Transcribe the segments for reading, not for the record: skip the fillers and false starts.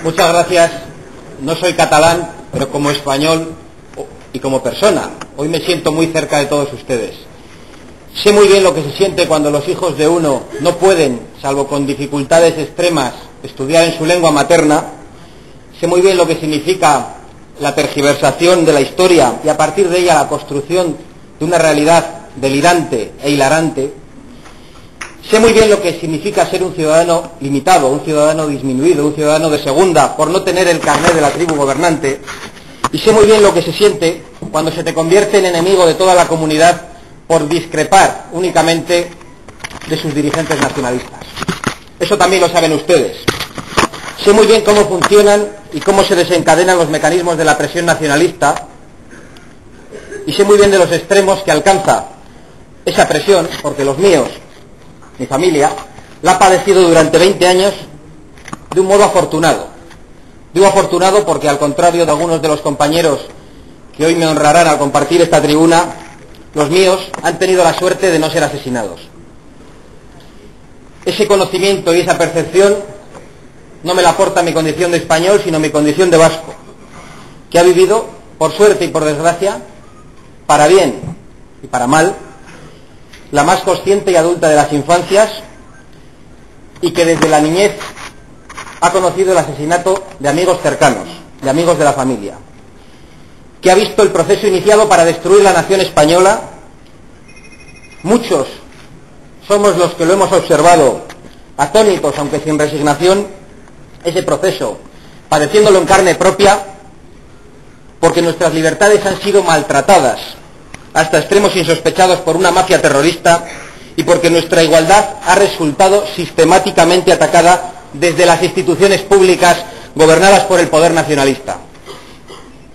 Muchas gracias. No soy catalán, pero como español y como persona, hoy me siento muy cerca de todos ustedes. Sé muy bien lo que se siente cuando los hijos de uno no pueden, salvo con dificultades extremas, estudiar en su lengua materna. Sé muy bien lo que significa la tergiversación de la historia y a partir de ella la construcción de una realidad delirante e hilarante. Sé muy bien lo que significa ser un ciudadano limitado, un ciudadano disminuido, un ciudadano de segunda, por no tener el carné de la tribu gobernante. Y sé muy bien lo que se siente cuando se te convierte en enemigo de toda la comunidad por discrepar únicamente de sus dirigentes nacionalistas. Eso también lo saben ustedes. Sé muy bien cómo funcionan y cómo se desencadenan los mecanismos de la presión nacionalista, y sé muy bien de los extremos que alcanza esa presión, porque los míos, mi familia, la ha padecido durante 20 años de un modo afortunado. Digo afortunado porque, al contrario de algunos de los compañeros que hoy me honrarán al compartir esta tribuna, los míos han tenido la suerte de no ser asesinados. Ese conocimiento y esa percepción no me la aporta mi condición de español, sino mi condición de vasco, que ha vivido, por suerte y por desgracia, para bien y para mal, la más consciente y adulta de las infancias, y que desde la niñez ha conocido el asesinato de amigos cercanos, de amigos de la familia, que ha visto el proceso iniciado para destruir la nación española. Muchos somos los que lo hemos observado, atónitos, aunque sin resignación, ese proceso, padeciéndolo en carne propia, porque nuestras libertades han sido maltratadas hasta extremos insospechados por una mafia terrorista, y porque nuestra igualdad ha resultado sistemáticamente atacada desde las instituciones públicas gobernadas por el poder nacionalista.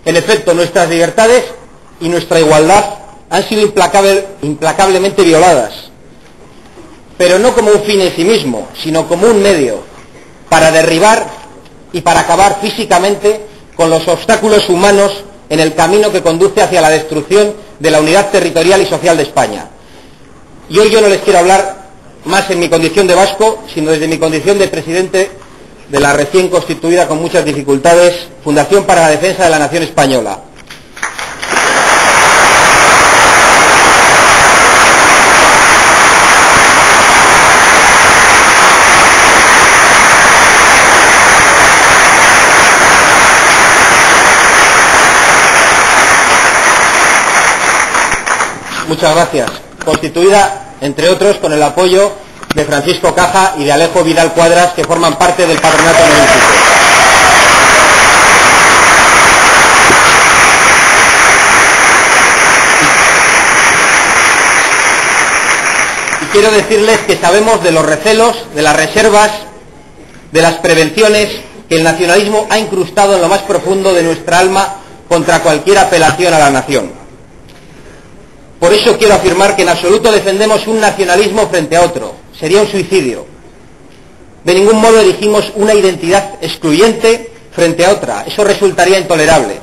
En efecto, nuestras libertades y nuestra igualdad han sido implacablemente violadas, pero no como un fin en sí mismo, sino como un medio para derribar y para acabar físicamente con los obstáculos humanos en el camino que conduce hacia la destrucción de la unidad territorial y social de España. Y hoy yo no les quiero hablar más en mi condición de vasco, sino desde mi condición de presidente de la recién constituida, con muchas dificultades, Fundación para la Defensa de la Nación Española. Muchas gracias. Constituida, entre otros, con el apoyo de Francisco Caja y de Alejo Vidal Cuadras, que forman parte del patronato honorífico. Y quiero decirles que sabemos de los recelos, de las reservas, de las prevenciones que el nacionalismo ha incrustado en lo más profundo de nuestra alma contra cualquier apelación a la nación. Por eso quiero afirmar que en absoluto defendemos un nacionalismo frente a otro. Sería un suicidio. De ningún modo erigimos una identidad excluyente frente a otra. Eso resultaría intolerable.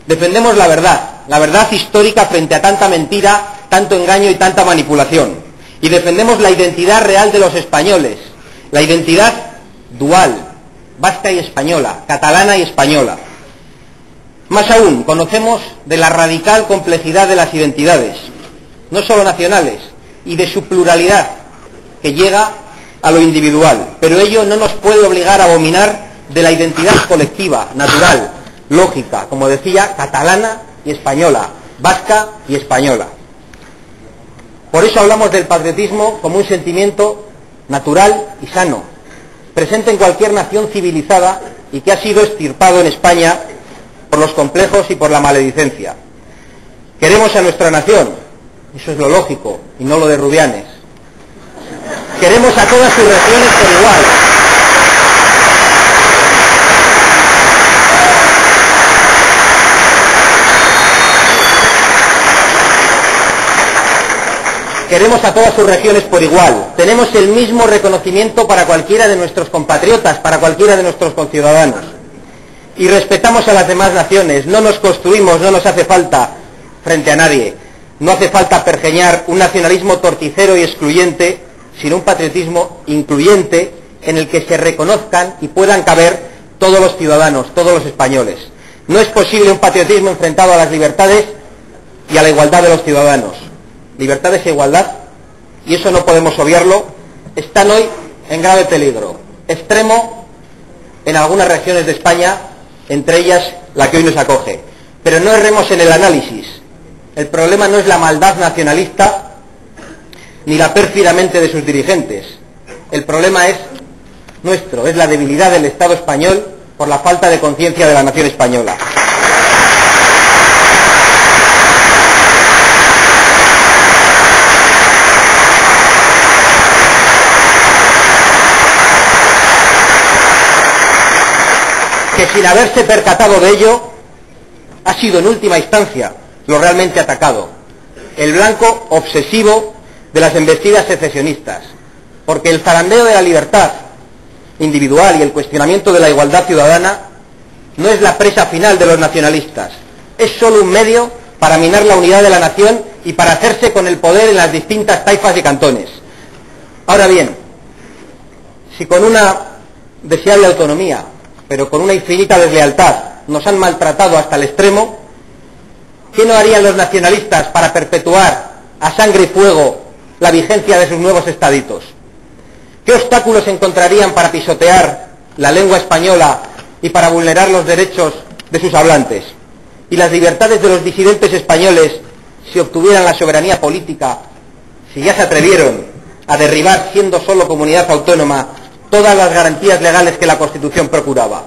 Defendemos la verdad histórica frente a tanta mentira, tanto engaño y tanta manipulación. Y defendemos la identidad real de los españoles, la identidad dual, vasca y española, catalana y española. Más aún, conocemos de la radical complejidad de las identidades, no solo nacionales, y de su pluralidad, que llega a lo individual, pero ello no nos puede obligar a abominar de la identidad colectiva, natural, lógica, como decía, catalana y española, vasca y española. Por eso hablamos del patriotismo como un sentimiento natural y sano, presente en cualquier nación civilizada y que ha sido extirpado en España por los complejos y por la maledicencia. Queremos a nuestra nación, eso es lo lógico y no lo de Rubianes. Queremos a todas sus regiones por igual. Queremos a todas sus regiones por igual. Tenemos el mismo reconocimiento para cualquiera de nuestros compatriotas, para cualquiera de nuestros conciudadanos. Y respetamos a las demás naciones. No nos construimos, no nos hace falta frente a nadie. No hace falta pergeñar un nacionalismo torticero y excluyente, sino un patriotismo incluyente en el que se reconozcan y puedan caber todos los ciudadanos, todos los españoles. No es posible un patriotismo enfrentado a las libertades y a la igualdad de los ciudadanos. Libertades e igualdad, y eso no podemos obviarlo, están hoy en grave peligro, extremo en algunas regiones de España, entre ellas la que hoy nos acoge. Pero no erremos en el análisis. El problema no es la maldad nacionalista ni la pérfida mente de sus dirigentes. El problema es nuestro, es la debilidad del Estado español por la falta de conciencia de la nación española. Que sin haberse percatado de ello, ha sido en última instancia lo realmente atacado, el blanco obsesivo de las embestidas secesionistas, porque el zarandeo de la libertad individual y el cuestionamiento de la igualdad ciudadana no es la presa final de los nacionalistas, es solo un medio para minar la unidad de la nación y para hacerse con el poder en las distintas taifas y cantones. Ahora bien, si con una deseable autonomía, pero con una infinita deslealtad, nos han maltratado hasta el extremo, ¿qué no harían los nacionalistas para perpetuar a sangre y fuego la vigencia de sus nuevos estaditos? ¿Qué obstáculos encontrarían para pisotear la lengua española y para vulnerar los derechos de sus hablantes? ¿Y las libertades de los disidentes españoles si obtuvieran la soberanía política, si ya se atrevieron a derribar, siendo solo comunidad autónoma, todas las garantías legales que la Constitución procuraba?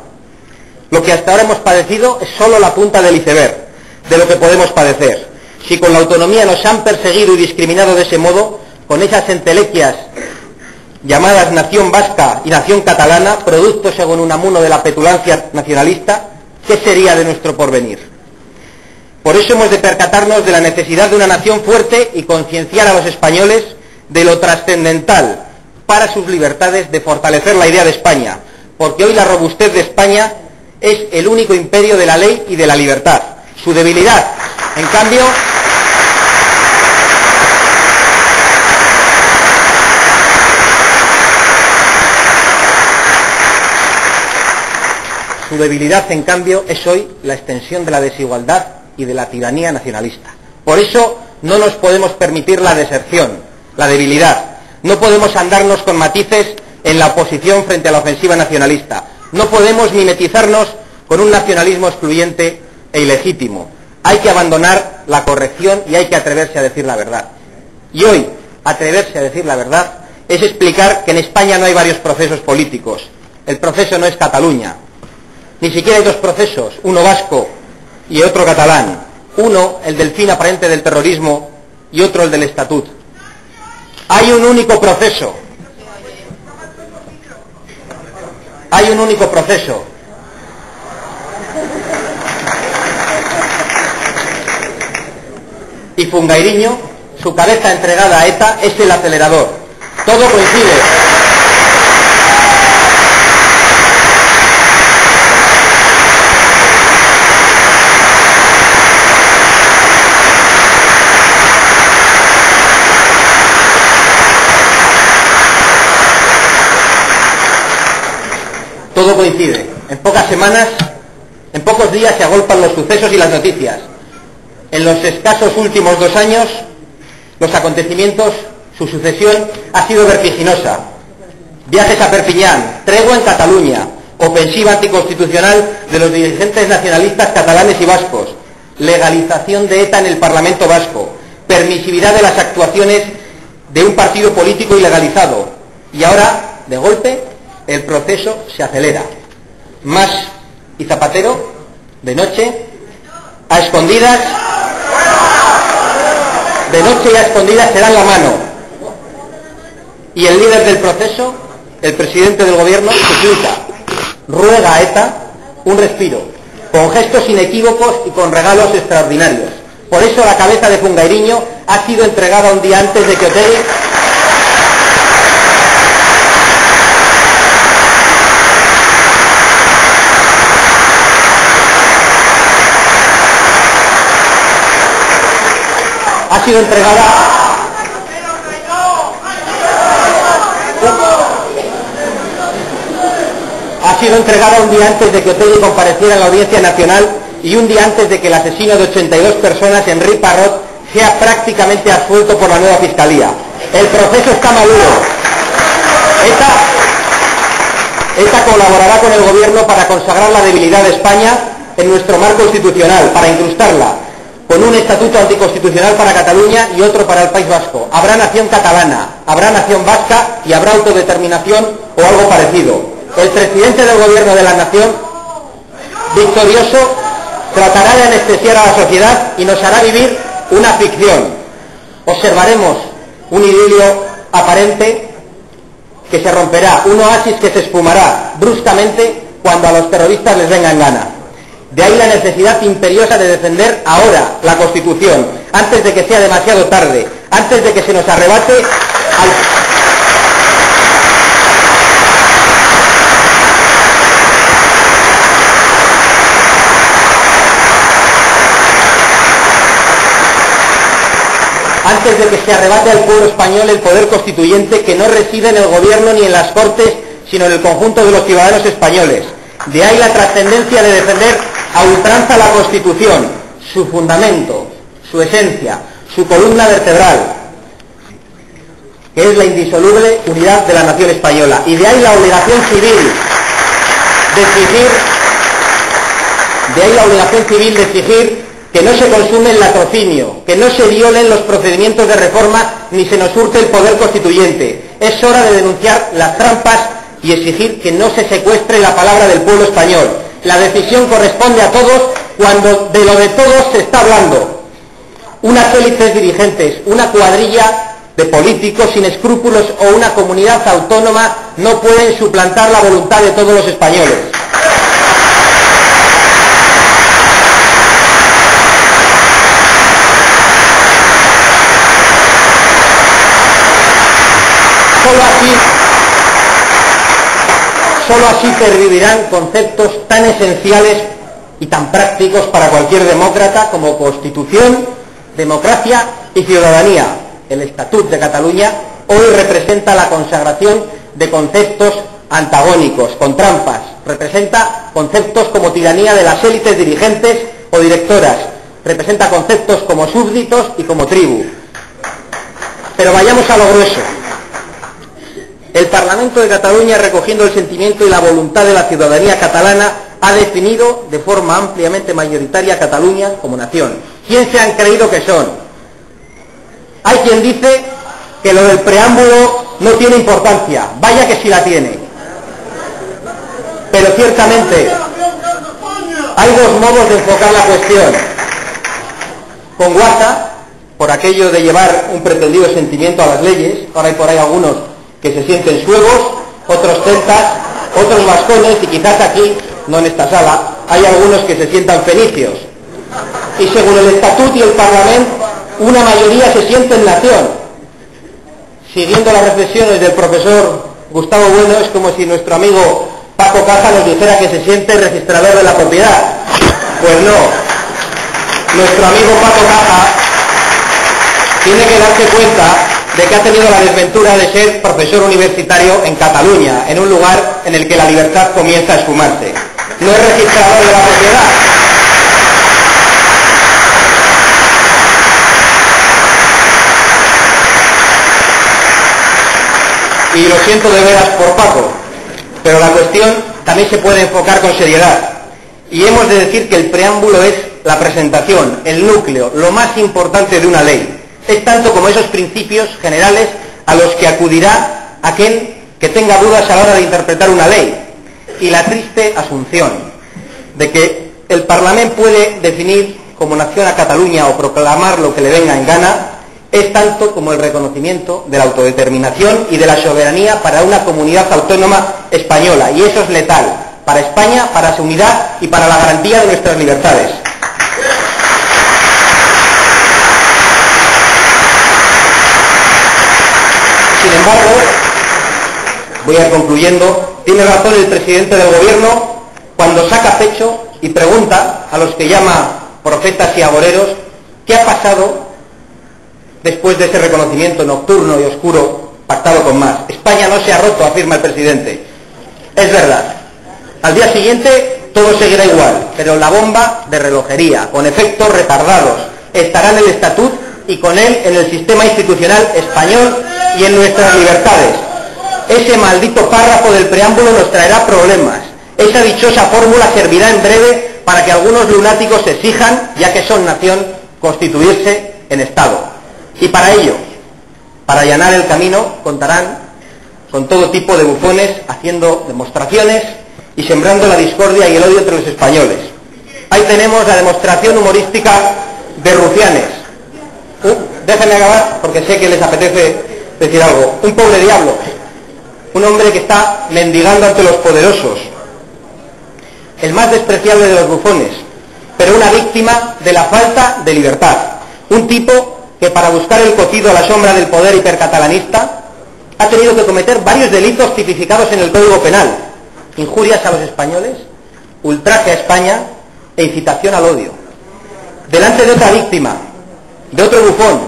Lo que hasta ahora hemos padecido es solo la punta del iceberg de lo que podemos padecer. Si con la autonomía nos han perseguido y discriminado de ese modo, con esas entelequias llamadas nación vasca y nación catalana, producto según Unamuno de la petulancia nacionalista, ¿qué sería de nuestro porvenir? Por eso hemos de percatarnos de la necesidad de una nación fuerte y concienciar a los españoles de lo trascendental para sus libertades de fortalecer la idea de España, porque hoy la robustez de España es el único imperio de la ley y de la libertad. Su debilidad, en cambio, es hoy la extensión de la desigualdad y de la tiranía nacionalista. Por eso no nos podemos permitir la deserción, la debilidad. No podemos andarnos con matices en la oposición frente a la ofensiva nacionalista. No podemos mimetizarnos con un nacionalismo excluyente e ilegítimo. Hay que abandonar la corrección y hay que atreverse a decir la verdad. Y hoy, atreverse a decir la verdad es explicar que en España no hay varios procesos políticos. El proceso no es Cataluña. Ni siquiera hay dos procesos, uno vasco y otro catalán. Uno, el del fin aparente del terrorismo, y otro, el del estatut. Hay un único proceso. Hay un único proceso. Y Fungairiño, su cabeza entregada a ETA, es el acelerador. Todo coincide. Todo coincide. En pocas semanas, en pocos días se agolpan los sucesos y las noticias. En los escasos últimos 2 años, los acontecimientos, su sucesión ha sido vertiginosa. Viajes a Perpiñán, tregua en Cataluña, ofensiva anticonstitucional de los dirigentes nacionalistas catalanes y vascos, legalización de ETA en el Parlamento vasco, permisividad de las actuaciones de un partido político ilegalizado. Y ahora, de golpe, el proceso se acelera. Mas y Zapatero, de noche, a escondidas, se dan la mano. Y el líder del proceso, el presidente del gobierno, suplica, ruega a ETA un respiro, con gestos inequívocos y con regalos extraordinarios. Por eso la cabeza de Fungairiño ha sido entregada un día antes de que Otegi ha sido ha sido entregada un día antes de que Otegi compareciera en la Audiencia Nacional y un día antes de que el asesino de 82 personas, Henri Parrot, sea prácticamente absuelto por la nueva Fiscalía. El proceso está maduro. ETA colaborará con el Gobierno para consagrar la debilidad de España en nuestro marco constitucional, para incrustarla con un estatuto anticonstitucional para Cataluña y otro para el País Vasco. Habrá nación catalana, habrá nación vasca y habrá autodeterminación o algo parecido. El presidente del Gobierno de la nación, victorioso, tratará de anestesiar a la sociedad y nos hará vivir una ficción. Observaremos un idilio aparente que se romperá, un oasis que se esfumará bruscamente cuando a los terroristas les venga en gana. De ahí la necesidad imperiosa de defender ahora la Constitución, antes de que sea demasiado tarde, antes de que se nos arrebate antes de que se arrebate al pueblo español el poder constituyente, que no reside en el Gobierno ni en las Cortes, sino en el conjunto de los ciudadanos españoles. De ahí la trascendencia de defender a ultranza la Constitución, su fundamento, su esencia, su columna vertebral, que es la indisoluble unidad de la nación española. Y de ahí la obligación civil de exigir que no se consume el latrocinio, que no se violen los procedimientos de reforma ni se nos hurte el poder constituyente. Es hora de denunciar las trampas y exigir que no se secuestre la palabra del pueblo español. La decisión corresponde a todos cuando de lo de todos se está hablando. Unas élites dirigentes, una cuadrilla de políticos sin escrúpulos o una comunidad autónoma no pueden suplantar la voluntad de todos los españoles. Solo así pervivirán conceptos tan esenciales y tan prácticos para cualquier demócrata como Constitución, democracia y ciudadanía. El Estatut de Cataluña hoy representa la consagración de conceptos antagónicos, con trampas. Representa conceptos como tiranía de las élites dirigentes o directoras. Representa conceptos como súbditos y como tribu. Pero vayamos a lo grueso. El Parlamento de Cataluña, recogiendo el sentimiento y la voluntad de la ciudadanía catalana, ha definido de forma ampliamente mayoritaria a Cataluña como nación. ¿Quién se han creído que son? Hay quien dice que lo del preámbulo no tiene importancia. Vaya que sí la tiene. Pero ciertamente hay dos modos de enfocar la cuestión. Con guasa, por aquello de llevar un pretendido sentimiento a las leyes. Ahora hay por ahí algunos que se sienten suevos, otros celtas, otros vascones, y quizás aquí, no en esta sala, hay algunos que se sientan fenicios. Y según el Estatut y el Parlamento, una mayoría se siente en nación. Siguiendo las reflexiones del profesor Gustavo Bueno, es como si nuestro amigo Paco Caja nos dijera que se siente registrador de la propiedad. Pues no. Nuestro amigo Paco Caja tiene que darse cuenta de que ha tenido la desventura de ser profesor universitario en Cataluña, en un lugar en el que la libertad comienza a esfumarse. No es registrador de la propiedad. Y lo siento de veras por Paco, pero la cuestión también se puede enfocar con seriedad. Y hemos de decir que el preámbulo es la presentación, el núcleo, lo más importante de una ley. Es tanto como esos principios generales a los que acudirá aquel que tenga dudas a la hora de interpretar una ley. Y la triste asunción de que el Parlamento puede definir como nación a Cataluña o proclamar lo que le venga en gana, es tanto como el reconocimiento de la autodeterminación y de la soberanía para una comunidad autónoma española. Y eso es letal para España, para su unidad y para la garantía de nuestras libertades. Sin embargo, voy a ir concluyendo, tiene razón el presidente del Gobierno cuando saca pecho y pregunta a los que llama profetas y agoreros qué ha pasado después de ese reconocimiento nocturno y oscuro pactado con Mas. España no se ha roto, afirma el presidente. Es verdad, Al día siguiente todo seguirá igual, pero la bomba de relojería, con efectos retardados, estará en el estatut y con él en el sistema institucional español y en nuestras libertades. Ese maldito párrafo del preámbulo nos traerá problemas. Esa dichosa fórmula servirá en breve para que algunos lunáticos exijan, ya que son nación, constituirse en Estado. Y para ello, para allanar el camino, contarán con todo tipo de bufones haciendo demostraciones y sembrando la discordia y el odio entre los españoles. Ahí tenemos la demostración humorística de Rufianes. Déjenme acabar porque sé que les apetece decir algo. Un pobre diablo, un hombre que está mendigando ante los poderosos, el más despreciable de los bufones, pero una víctima de la falta de libertad. Un tipo que para buscar el cocido a la sombra del poder hipercatalanista ha tenido que cometer varios delitos tipificados en el Código Penal: injurias a los españoles, ultraje a España e incitación al odio. Delante de otra víctima, de otro bufón,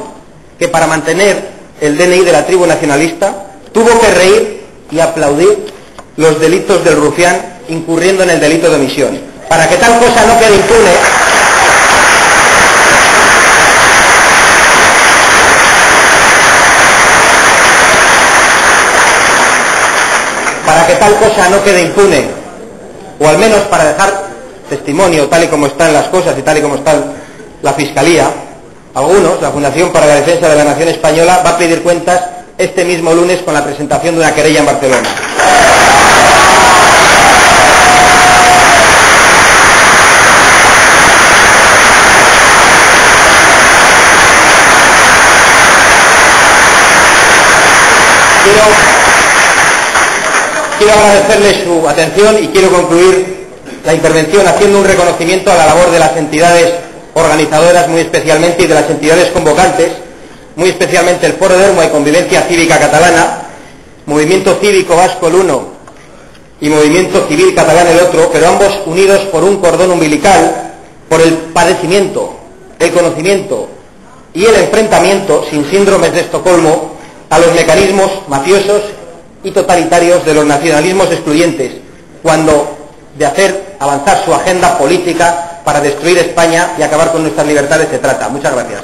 que para mantener el DNI de la tribu nacionalista tuvo que reír y aplaudir los delitos del rufián, incurriendo en el delito de omisión. Para que tal cosa no quede impune, o al menos para dejar testimonio tal y como están las cosas y tal y como está la Fiscalía, algunos, la Fundación para la Defensa de la Nación Española, va a pedir cuentas este mismo lunes con la presentación de una querella en Barcelona. Quiero agradecerles su atención y quiero concluir la intervención haciendo un reconocimiento a la labor de las entidades organizadoras, muy especialmente, y de las entidades convocantes, muy especialmente el Foro d'Ermua y Convivencia Cívica Catalana, Movimiento Cívico Vasco el uno y Movimiento Civil Catalán el otro, pero ambos unidos por un cordón umbilical, por el padecimiento, el conocimiento y el enfrentamiento, sin síndromes de Estocolmo, a los mecanismos mafiosos y totalitarios de los nacionalismos excluyentes, cuando de hacer avanzar su agenda política para destruir España y acabar con nuestras libertades se trata. Muchas gracias.